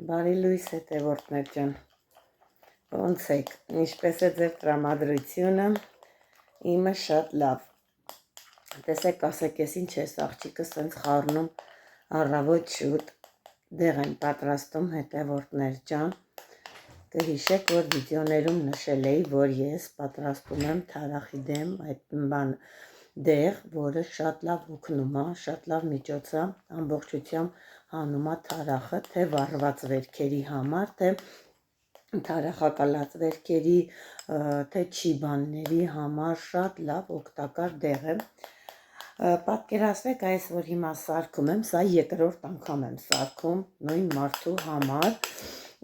Բարի լույս հետևորդներ ջան, ոնց եք, ինչպես է ձեր տրամադրությունը, իմը շատ լավ, տեսեք ասեք ես ինչ ես աղջիկը սենց խառնում առավոտ շուտ, դեղ են պատրաստում հետևորդներ ջան, կհիշեք, որ վիդեոներում նշել էի, որ ես պատրաստում եմ թարախի դեմ այդ բան դեղ, որը շատ լավ օգնում է, շատ լավ միջոց է, ամբողջությամբ հանում է թարախը, թե վառված վերքերի համար, թե թարախակալած վերքերի, թե չիբանների համար շատ լավ օգտակար դեղ է։ Պատկերացրեք այս, որ հիմա սարքում եմ, սա երկրորդ անգամ եմ սարքում, նույն մարդու համար,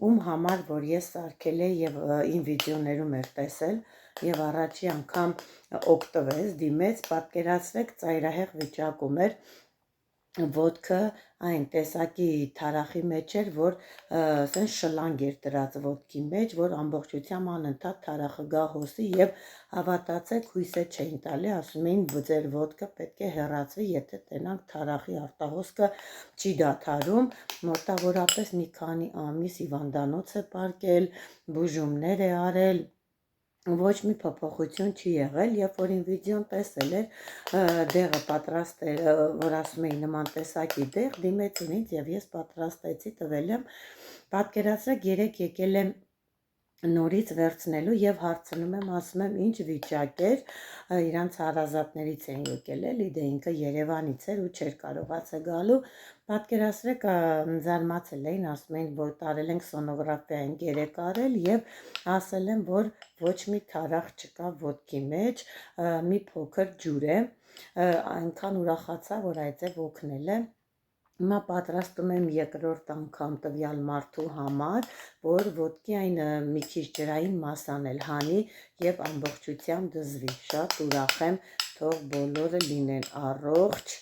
ում համար, որ ես սարքել է և իմ վիդեոներում էր տեսել, և առաջի անգամ օգտվեց, դիմեց, պատկերացրեք ծայրահեղ վիճակում էր, ոտքը այն տեսակի թարախի մեջ էր, որ սենց շլանգ էր դրած ոտքի մեջ, որ ամբողջությամբ անընդհատ թարախը գա հոսի և հավատացեք հույսը չէին տալի, ասում էին ձեր ոտքը պետք է հեռացվի, եթե տենանք թարախի արտահոսքը չի դադարում, մոտավորապես մի քանի ամիս հիվանդանոց է պարկել, բուժումներ է արել, ոչ մի փոփոխություն չի եղել, երբ որ իմ վիդեոն տեսել էր, դեղը պատրաստել, որ ասում էի նման տեսակի դեղ, դիմեցին ինձ և ես պատրաստեցի, տվել եմ, պատկերացրեք երեք եկել եմ նորից վերցնելու և հարցնում եմ, ասում եմ ինչ վիճակ էր, իրանց հարազատներից են եկել էլի, դե ինքը Երևանից էր ու չէր կարողացել գալու, պատկերացրեք զարմացել էին, ասում էին, որ տարել ենք սոնոգրաֆիա ենք 3 արել և ասել են, որ ոչ մի թարախ չկա ոտքի մեջ, մի փոքր ջուր է, այնքան ուրախացա, որ այդձև օգնել է, հիմա պատրաստում եմ երկրորդ անգամ տվյալ մարդու համար, որ ոտքի այն մի քիչ ջրային մասան էլ հանի և ամբողջությամբ դզվի, շատ ուրախ եմ, թող բոլորը լինեն առողջ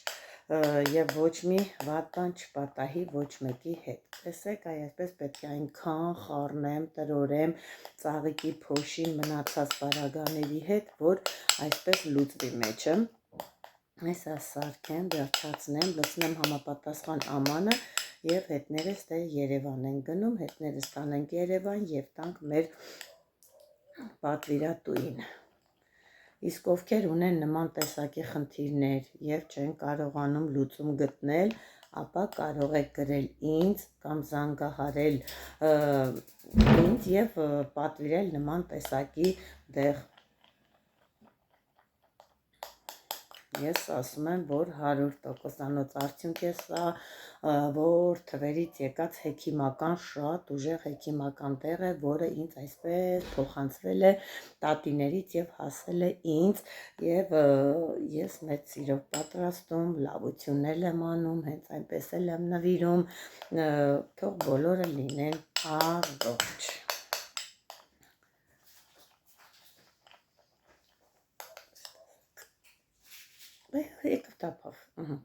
և ոչ մի վատ բան չպատահի ոչ մեկի հետ, տեսեք այսպես պետք է այնքան խառնեմ, տրորեմ ծաղիկի փոշին մնացած պարագաների հետ, որ այսպես լուծվի մեջը, այսա սարքեմ, վերջացնեմ, լցնեմ համապատասխան ամանը և հետներս դե Երևան են գնում, հետներս տանենք Երևան և տանք մեր պատվիրատուին, իսկ ովքեր ունեն նման տեսակի խնդիրներ և չեն կարողանում լուծում գտնել, ապա կարող եք գրել ինձ կամ զանգահարել ինձ և պատվիրել նման տեսակի դեղ, ես ասում եմ, որ 100%-անոց արդյունք է սա, որ թվերից եկած հեքիմական, շատ ուժեղ հեքիմական տեղ է, որը ինձ այսպես փոխանցվել է տատիներից և հասել է ինձ և ես մեծ սիրով պատրաստում, լավություններ եմ անում, հենց այնպես էլ եմ նվիրում, թող բոլորը լինեն առողջ։ Եկավ տապավ,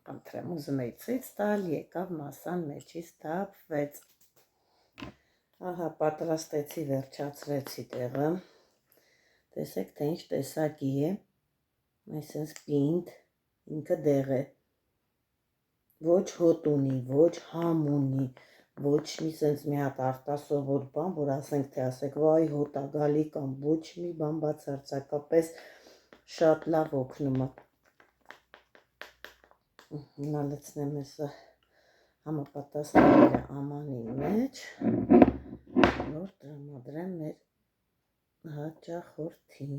կանտրեմ, ուզում էի ցույց տալ, եկավ մասան մեջից տապվեց, ահա պատրաստեցի, վերջացրեցի տեղը, տեսեք թե ինչ տեսակի է, այսպես պինդ, ինքը դեղ է, ոչ հոտ ունի, ոչ համ ունի, ոչ մի սենց մի հատ արտասովոր բան, որ ասենք թե ասեք վայ հոտ ա գալի կամ ոչ մի բան բացարձակապես շատ լավ օգնում է, հիմա լցնեմ եսը համապատասխան ամանի մեջ, որ տրամադրեմ մեր հաճախորդին,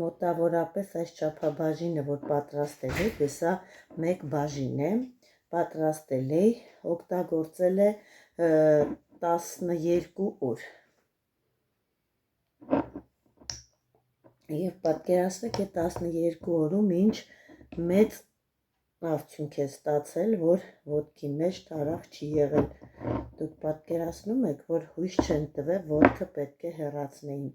մոտավորապես այս չափաբաժինը, որ պատրաստել է, դեսա մեկ բաժին է, պատրաստել է, օգտագործել է 12 օր, և պատկերացրեք է 12 օրում ինչ մեծ արդյունք է ստացել, որ ոտքի մեջ թարախ չի եղել, դուք պատկերացնում եք, որ հույս չեն տվել, ոտքը պետք է հեռացնեին,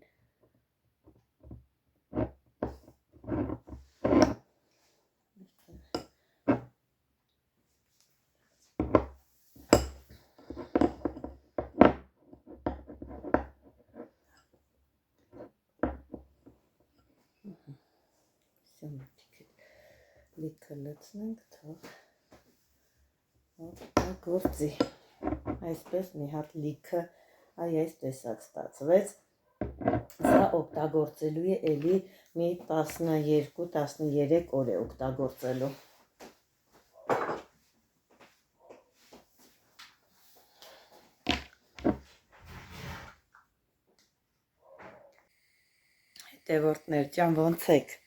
լիքը լցնենք, թող գործի, այսպես մի հատ լիքը, այս տեսակ ստացվեց, սա օգտագործելու է էլի մի 12-13 օր է օգտագործելու։ Հետևորդներ ջան, ոնց եք։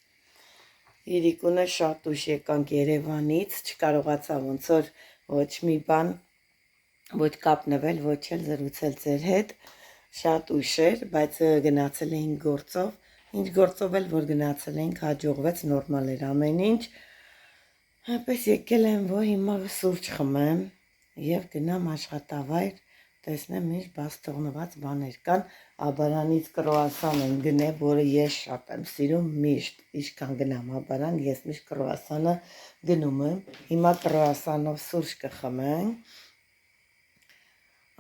Իրիկունը շատ ուշ եկանք Երևանից, չկարողացա ոնց որ ոչ մի բան, ոչ կապնվել, ոչ էլ զրուցել ձեր հետ, շատ ուշ էր, բայց գնացել էինք գործով, ինչ գործով էլ որ գնացել էինք, հաջողվեց, նորմալ էր ամեն ինչ, այնպես եկել եմ, որ հիմա սուրճ խմեմ և գնամ աշխատավայր, տեսնեմ ինչ բաց թողնված բաներ կան, Աբարանից կրուասան եմ գնել, որը ես շատ եմ սիրում միշտ, ինչքան գնամ Աբարան, ես միշտ կրուասանը գնում եմ, հիմա կրուասանով սուրճ կխմենք,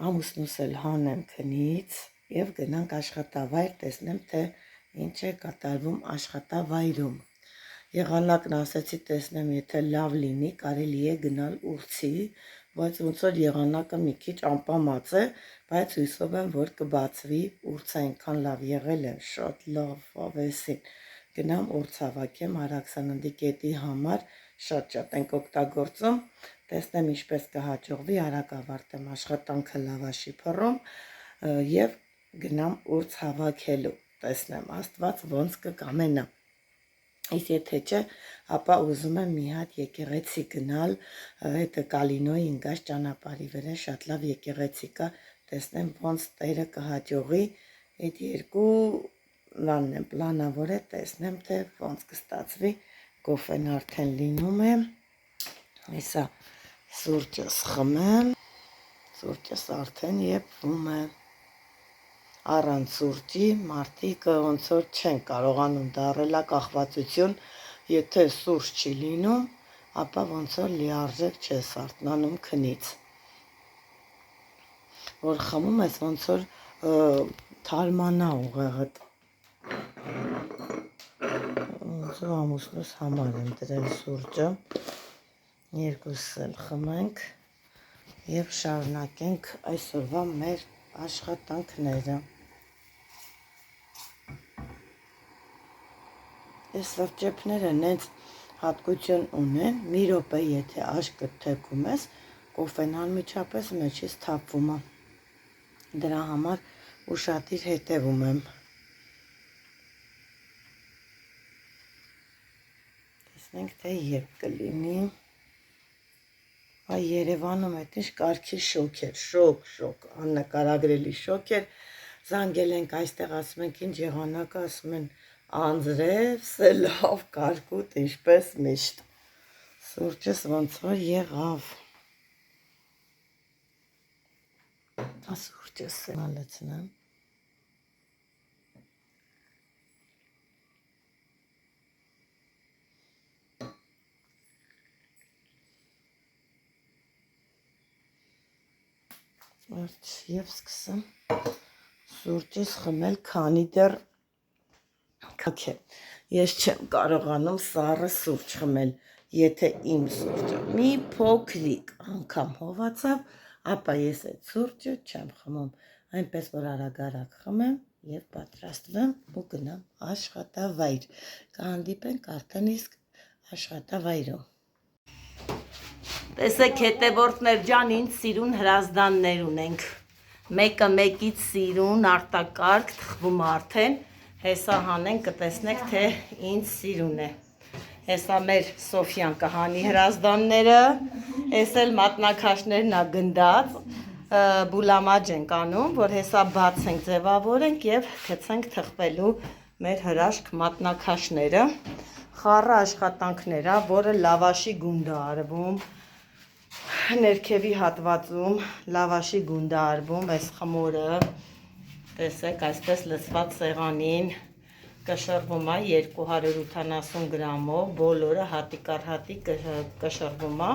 ամուսնուս էլ հանեմ քնից և գնանք աշխատավայր, տեսնեմ, թե ինչ է կատարվում աշխատավայրում։ Եղանակն ասեցի տեսնեմ, եթե լավ լինի, կարելի է գնալ ուրցի, բայց ոնց որ եղանակը մի քիչ անպամած է, բայց հույսով եմ, որ կբացվի ուրցը այնքան լավ եղել է, շատ լավ ավեսին, գնամ ուրց հավաքեմ Արաքսաննդի կետի համար, շատ ենք օգտագործում, տեսնեմ ինչպես կհաջողվի, արագ ավարտեմ աշխատանքը լավաշի փռում և գնամ ուրց հավաքելու, տեսնեմ Աստված ոնց կկամենա։ Իսկ եթե չէ, ապա ուզում եմ մի հատ եկեղեցի գնալ, հետը Կալինոյի ընկած ճանապարհի վրա շատ լավ եկեղեցի կա, տեսնեմ ոնց Տերը կհաջողի, այդ երկու բանն եմ պլանավորել, տեսնեմ թե ոնց կստացվի, կոֆեն արդեն լինում է, հեսա սուրճս խմեմ, սուրճս արդեն եփվում է, առանց սուրճի մարդիկ ոնց որ չեն կարողանում, դա առելակախվածություն, եթե սուրճ չի լինում, ապա ոնց որ լիարժեք չես արթնանում քնից, որ խմում ես ոնց որ թարմանա ուղեղդ, ոնց որ ամուսնուս համար եմ դրել սուրճը, երկուսս էլ խմենք և շարունակենք այսօրվա մեր աշխատանքները։ Այս սրճեփները նենց հատկություն ունեն, մի րոպե եթե աշկդ թեքում ես, կոֆեն անմիջապես մեջից թափվում է, դրա համար ուշադիր հետևում եմ։ Տեսնենք թե երբ կլինի, Երևանում այդ ինչ կարգի շոկ էր, շոկ, աննկարագրելի շոկ էր, զանգել ենք այստեղ, ասում ենք ինչ եղանակը, ասում են անձրև, սելավ, կարկուտ, ինչպես միշտ, սուրճս ոնց որ եղավ, սուրճս լցնեմ, և սկսեմ սուրճս խմել, քանի դեռ քաք է, ես չեմ կարողանում սառը սուրճ խմել, եթե իմ սուրճը մի փոքրիկ անգամ հովացավ, ապա ես այդ սուրճը չեմ խմում, այնպես որ արագ խմեմ և պատրաստվեմ ու գնամ աշխատավայր, կհանդիպենք արդեն իսկ աշխատավայրում։ Տեսեք հետևորդներ ջան, ինչ սիրուն հրազդաններ ունենք, մեկը մեկից սիրուն, արտակարգ, թխվում արդեն, հեսա հանենք կտեսնեք, թե ինչ սիրուն է, հեսա մեր Սոֆյան կհանի հրազդանները, ես էլ մատնաքաշներն ա գնդած, բուլամաջ ենք անում, որ հեսա բաց ենք ձևավորենք և գցենք թխվելու մեր հրաշք մատնաքաշները, խառը աշխատանքներ ա, որը լավաշի գունդ ա արվում, ներքևի հատվածում լավաշի գունդ ա արվում, այս խմորը, տեսեք, այսպես լցված սեղանին կշռվում է 280 գրամով, բոլորը հատիկ առ հատիկ կշռվում է,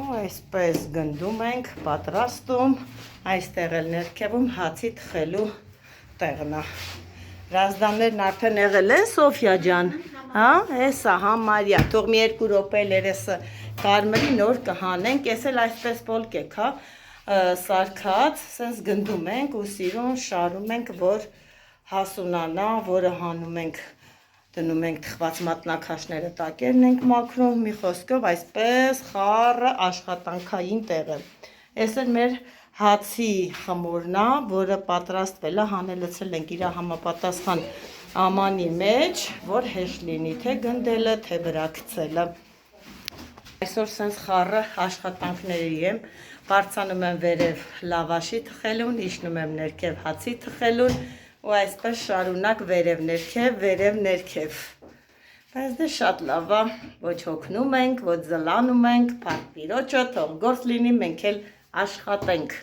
ու այսպես գնդում ենք, պատրաստում, այստեղ էլ ներքևում հացի թխելու տեղն է։ Հրազդաններն արդեն եղել են Սոֆյա ջան, Հա, էսա համարյա, թող մի 2 րոպե երեսը կարմրի նոր կհանենք, ես էլ այսպես բոլկեք, հա, սարքած, սենց գնդում ենք ու սիրուն շարում ենք, որ հասունանա, որը հանում ենք, դնում ենք թխված մատնակաշները տակերն ենք մաքրում, մի խոսքով այսպես խառը աշխատանքային տեղը։ Ես էլ մեր հացի խմորն է, որը պատրաստվել է, հանելցել ենք իր համապատասխան ամանի մեջ, որ հեշտ լինի, թե գնդելը, թե վրա գցելը։ Այսօր սենց խառը աշխատանքների եմ, բարձանում եմ վերև լավաշի թխելուն, իջնում եմ ներքև հացի թխելուն ու այսպես շարունակ վերև ներքև։ Բայց դե շատ լավ է, ոչ հոգնում ենք, ոչ զլանում ենք, փառք Տիրոջը, թող գործ լինի, մենք էլ աշխատենք։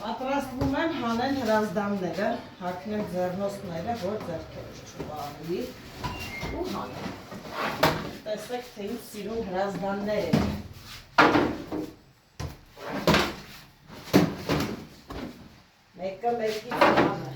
Պատրաստվում եմ հանեն հրազդանները, հագնեմ ձեռնոցները, որ ձեռքերս չբաղվի ու հանեմ։ Տեսեք, թե ինչ սիրուն հրազդաններ են։ Մեկը մեկից հանը։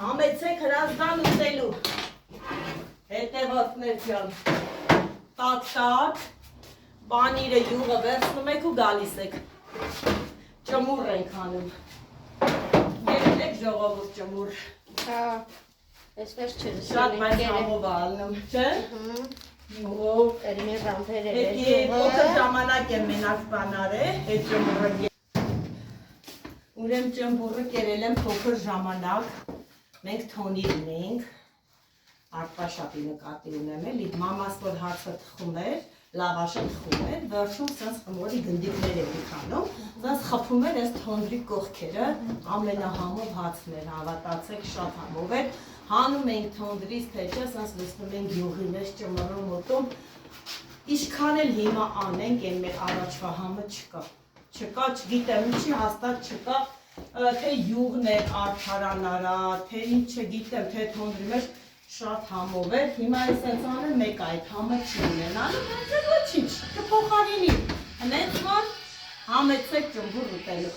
Համեցեք հրազդան ուտելու, հետևորդներ ջան, տակ, բանիրը յուղը վերցնում եք ու գալիս եք, ճմուր ենք հանում, եղել եք ժողովուրդ ճմուր, շատ բայց համով ալնում, չէ? Փոքր ժամանակ եմ մենակ բանար է, հետ ճմուրը ուրեմ ճմբուրը կերել եմ փոքր ժամանակ, մենք թոնի ունենք, արտաշապի նկատի ունեմ էլի, մամաս որ հացը թխում էր, լավաշը թխում էր, վերջում սենց խմորի գնդիկներ էի քանում, սենց խփում էր այս թոնրի կողքերը, ամենահամով հացն էր, հավատացեք, շատ համով էր, հանում էինք թոնրից, թե չէ, սենց լցնում ենք յուղի մեջ ճմռում մոտում, ինչքան էլ հիմա անենք, այն մեր առաջվա համը չկա, չգիտեմ, ինչի հաստատ չկա, թե յուղն է արդարանարա, թե ինչ չգիտեմ, թե թոնրի մեջ շատ համով էր, հիմա եսենց անեմ մեկ այդ համը չի ունենալու, բայց ոչինչ, կփոխարինի, հենց որ համեցեք ճմբուր ուտելու։